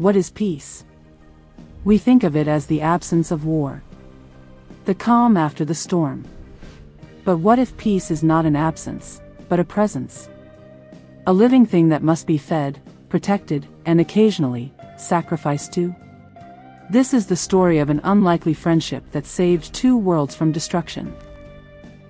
What is peace? We think of it as the absence of war. The calm after the storm. But what if peace is not an absence, but a presence? A living thing that must be fed, protected, and occasionally, sacrificed to? This is the story of an unlikely friendship that saved two worlds from destruction.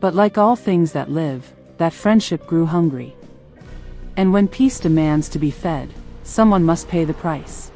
But like all things that live, that friendship grew hungry. And when peace demands to be fed, someone must pay the price.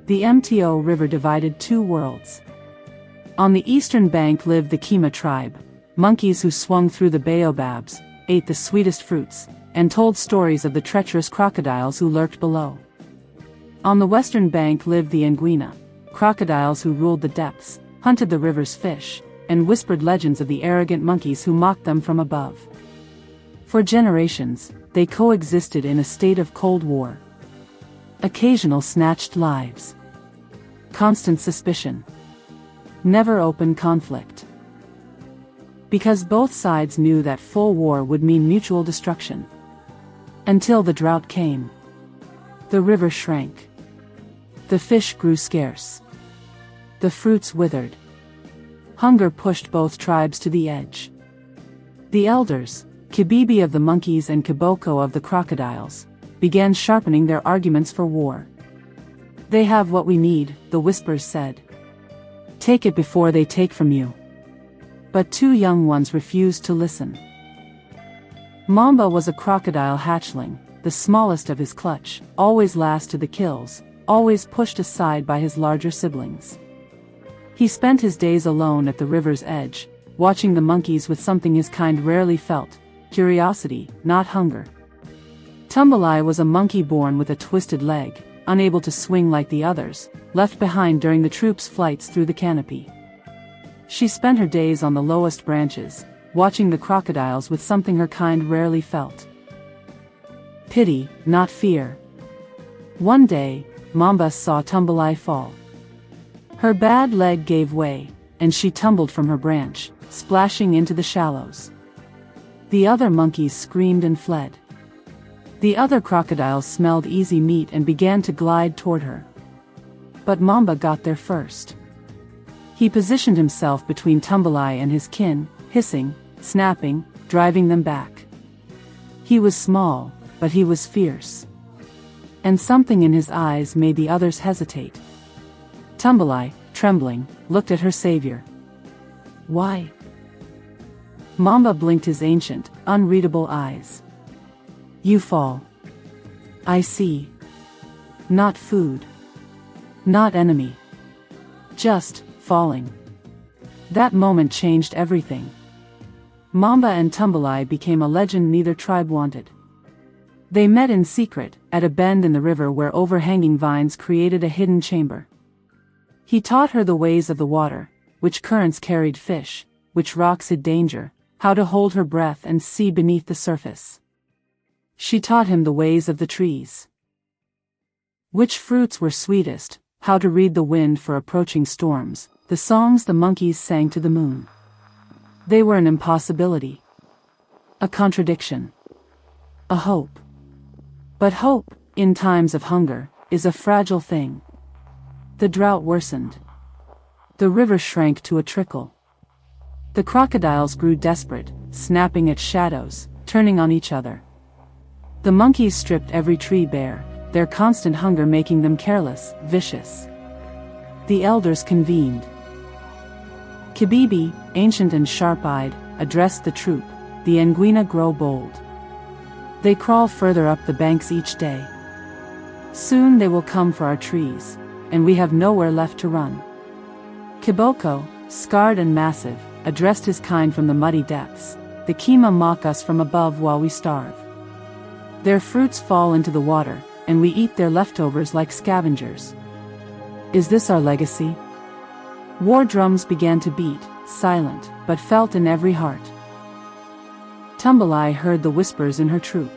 The Mto River divided two worlds. On the eastern bank lived the Kima tribe, monkeys who swung through the baobabs, ate the sweetest fruits, and told stories of the treacherous crocodiles who lurked below. On the western bank lived the Ngwena, crocodiles who ruled the depths, hunted the river's fish, and whispered legends of the arrogant monkeys who mocked them from above. For generations, they coexisted in a state of cold war. Occasional snatched lives. Constant suspicion. Never open conflict. Because both sides knew that full war would mean mutual destruction. Until the drought came. The river shrank. The fish grew scarce. The fruits withered. Hunger pushed both tribes to the edge. The elders, Kibibi of the monkeys and Kiboko of the crocodiles, began sharpening their arguments for war. They have what we need, the whispers said. Take it before they take from you. But two young ones refused to listen. Mamba was a crocodile hatchling, the smallest of his clutch, always last to the kills, always pushed aside by his larger siblings. He spent his days alone at the river's edge, watching the monkeys with something his kind rarely felt, curiosity, not hunger. Tumbleye was a monkey born with a twisted leg, unable to swing like the others, left behind during the troops' flights through the canopy. She spent her days on the lowest branches, watching the crocodiles with something her kind rarely felt. Pity, not fear. One day, Mamba saw Tumbleye fall. Her bad leg gave way, and she tumbled from her branch, splashing into the shallows. The other monkeys screamed and fled. The other crocodiles smelled easy meat and began to glide toward her. But Mamba got there first. He positioned himself between Tumbleye and his kin, hissing, snapping, driving them back. He was small, but he was fierce. And something in his eyes made the others hesitate. Tumbleye, trembling, looked at her savior. Why? Mamba blinked his ancient, unreadable eyes. You fall. I see. Not food. Not enemy. Just falling. That moment changed everything. Mamba and Tumbleye became a legend neither tribe wanted. They met in secret, at a bend in the river where overhanging vines created a hidden chamber. He taught her the ways of the water, which currents carried fish, which rocks hid danger, how to hold her breath and see beneath the surface. She taught him the ways of the trees. Which fruits were sweetest, how to read the wind for approaching storms, the songs the monkeys sang to the moon. They were an impossibility. A contradiction. A hope. But hope, in times of hunger, is a fragile thing. The drought worsened. The river shrank to a trickle. The crocodiles grew desperate, snapping at shadows, turning on each other. The monkeys stripped every tree bare, their constant hunger making them careless, vicious. The elders convened. Kibibi, ancient and sharp-eyed, addressed the troop. The Ngwena grow bold. They crawl further up the banks each day. Soon they will come for our trees, and we have nowhere left to run. Kiboko, scarred and massive, addressed his kind from the muddy depths. The Kima mock us from above while we starve. Their fruits fall into the water, and we eat their leftovers like scavengers. Is this our legacy? War drums began to beat, silent, but felt in every heart. Tumbleye heard the whispers in her troop.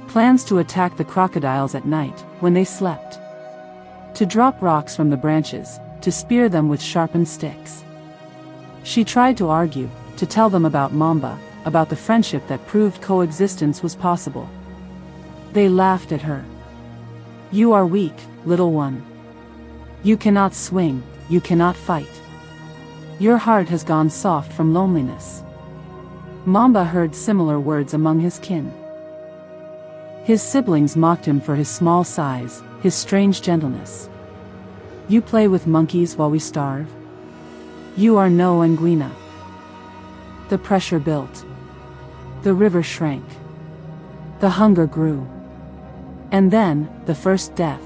Plans to attack the crocodiles at night, when they slept. To drop rocks from the branches, to spear them with sharpened sticks. She tried to argue, to tell them about Mamba, about the friendship that proved coexistence was possible. They laughed at her. You are weak, little one. You cannot swing, you cannot fight. Your heart has gone soft from loneliness. Mamba heard similar words among his kin. His siblings mocked him for his small size, his strange gentleness. You play with monkeys while we starve? You are no Ngwena. The pressure built. The river shrank. The hunger grew. And then, the first death.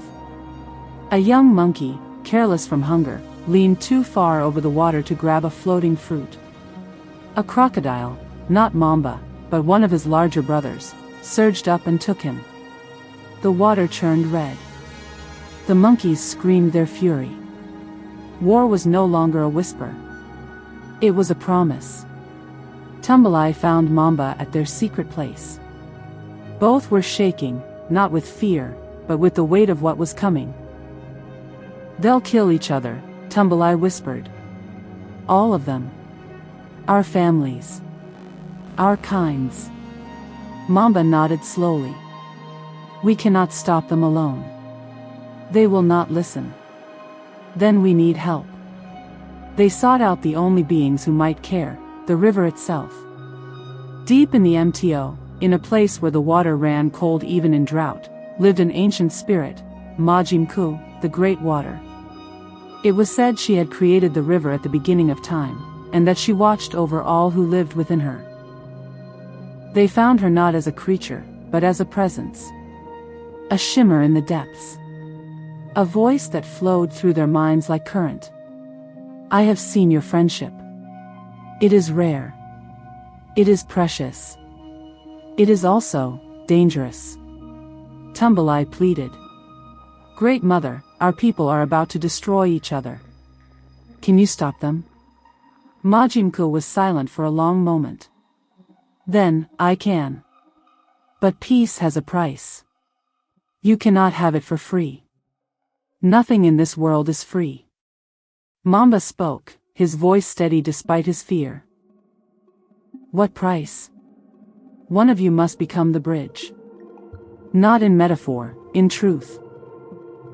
A young monkey, careless from hunger, leaned too far over the water to grab a floating fruit. A crocodile, not Mamba, but one of his larger brothers, surged up and took him. The water churned red. The monkeys screamed their fury. War was no longer a whisper. It was a promise. Tumbalai found Mamba at their secret place. Both were shaking, not with fear, but with the weight of what was coming. They'll kill each other, Tumbalai whispered. All of them. Our families. Our kinds. Mamba nodded slowly. We cannot stop them alone. They will not listen. Then we need help. They sought out the only beings who might care, the river itself. Deep in the Mto, in a place where the water ran cold even in drought, lived an ancient spirit, Maji Mkuu, the Great Water. It was said she had created the river at the beginning of time, and that she watched over all who lived within her. They found her not as a creature, but as a presence. A shimmer in the depths. A voice that flowed through their minds like current. I have seen your friendship. It is rare. It is precious. It is also dangerous. Tumbalai pleaded. Great Mother, our people are about to destroy each other. Can you stop them? Maji Mkuu was silent for a long moment. Then, I can. But peace has a price. You cannot have it for free. Nothing in this world is free. Mamba spoke, his voice steady despite his fear. What price? One of you must become the bridge. Not in metaphor, in truth.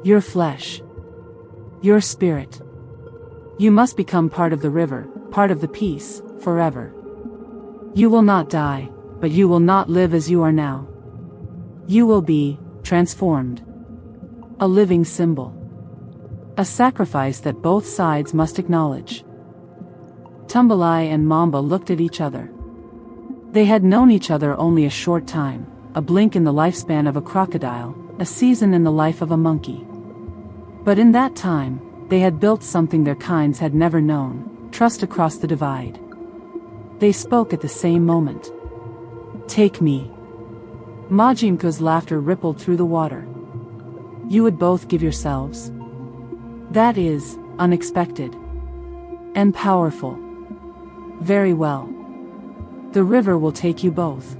Your flesh. Your spirit. You must become part of the river, part of the peace, forever. You will not die, but you will not live as you are now. You will be transformed. A living symbol. A sacrifice that both sides must acknowledge. Tumbalai and Mamba looked at each other. They had known each other only a short time, a blink in the lifespan of a crocodile, a season in the life of a monkey. But in that time, they had built something their kinds had never known, trust across the divide. They spoke at the same moment. Take me. Maji Mkuu's laughter rippled through the water. You would both give yourselves? That is unexpected. And powerful. Very well. The river will take you both.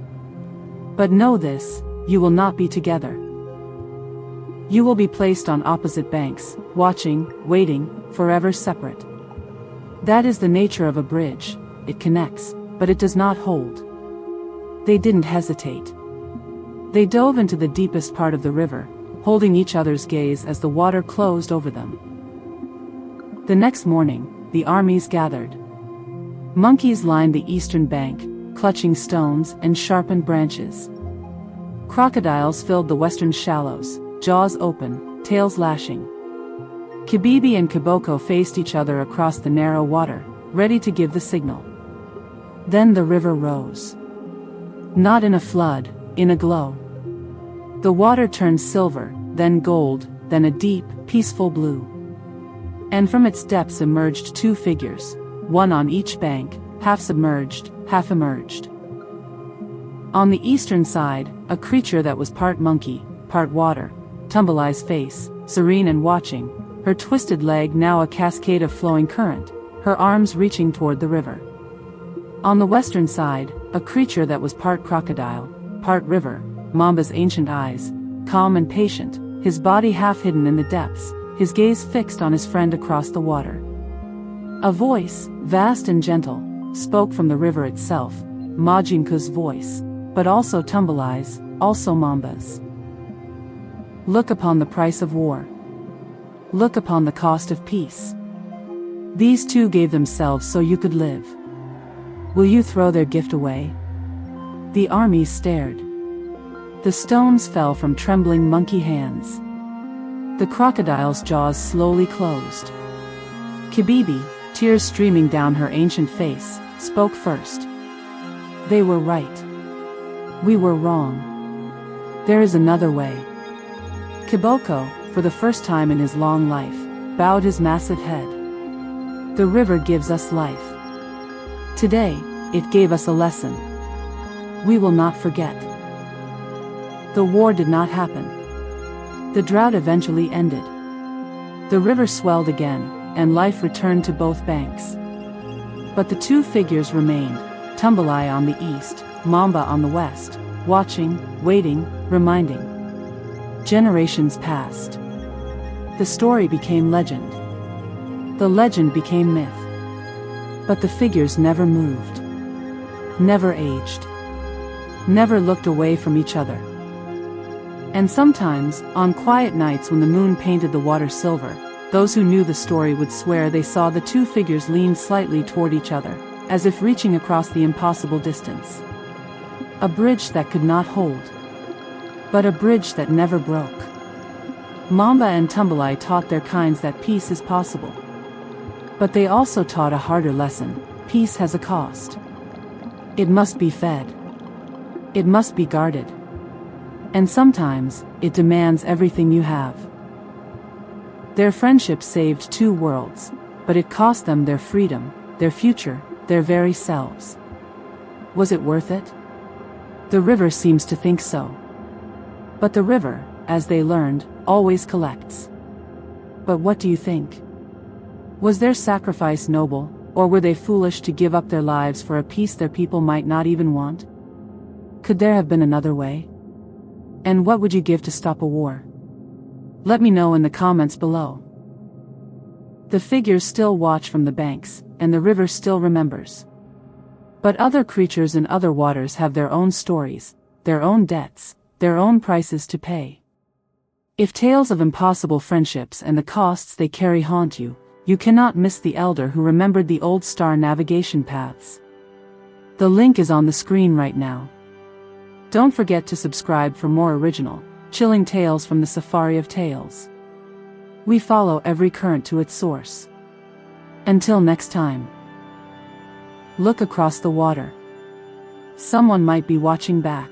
But know this, you will not be together. You will be placed on opposite banks, watching, waiting, forever separate. That is the nature of a bridge, it connects, but it does not hold. They didn't hesitate. They dove into the deepest part of the river, holding each other's gaze as the water closed over them. The next morning, the armies gathered. Monkeys lined the eastern bank, clutching stones and sharpened branches. Crocodiles filled the western shallows, jaws open, tails lashing. Kibibi and Kiboko faced each other across the narrow water, ready to give the signal. Then the river rose. Not in a flood, in a glow. The water turned silver, then gold, then a deep, peaceful blue. And from its depths emerged two figures, one on each bank, half submerged, half emerged. On the eastern side, a creature that was part monkey, part water, Tumbalai's face, serene and watching, her twisted leg now a cascade of flowing current, her arms reaching toward the river. On the western side, a creature that was part crocodile, part river, Mamba's ancient eyes, calm and patient, his body half hidden in the depths, his gaze fixed on his friend across the water. A voice, vast and gentle, spoke from the river itself, Maji Mkuu's voice, but also Tumbalai's, also Mamba's. Look upon the price of war. Look upon the cost of peace. These two gave themselves so you could live. Will you throw their gift away? The armies stared. The stones fell from trembling monkey hands. The crocodile's jaws slowly closed. Kibibi, tears streaming down her ancient face, spoke first. They were right. We were wrong. There is another way. Kiboko, for the first time in his long life, bowed his massive head. The river gives us life. Today, it gave us a lesson. We will not forget. The war did not happen. The drought eventually ended. The river swelled again, and life returned to both banks. But the two figures remained, Tumbalai on the east, Mamba on the west, watching, waiting, reminding. Generations passed. The story became legend. The legend became myth. But the figures never moved. Never aged. Never looked away from each other. And sometimes, on quiet nights when the moon painted the water silver, those who knew the story would swear they saw the two figures lean slightly toward each other, as if reaching across the impossible distance. A bridge that could not hold. But a bridge that never broke. Mamba and Tumbalai taught their kinds that peace is possible. But they also taught a harder lesson: peace has a cost. It must be fed. It must be guarded. And sometimes, it demands everything you have. Their friendship saved two worlds, but it cost them their freedom, their future, their very selves. Was it worth it? The river seems to think so. But the river, as they learned, always collects. But what do you think? Was their sacrifice noble, or were they foolish to give up their lives for a peace their people might not even want? Could there have been another way? And what would you give to stop a war? Let me know in the comments below. The figures still watch from the banks, and the river still remembers. But other creatures in other waters have their own stories, their own debts, their own prices to pay. If tales of impossible friendships and the costs they carry haunt you, you cannot miss the elder who remembered the old star navigation paths. The link is on the screen right now. Don't forget to subscribe for more original, chilling tales from the Safari of Tales. We follow every current to its source. Until next time. Look across the water. Someone might be watching back.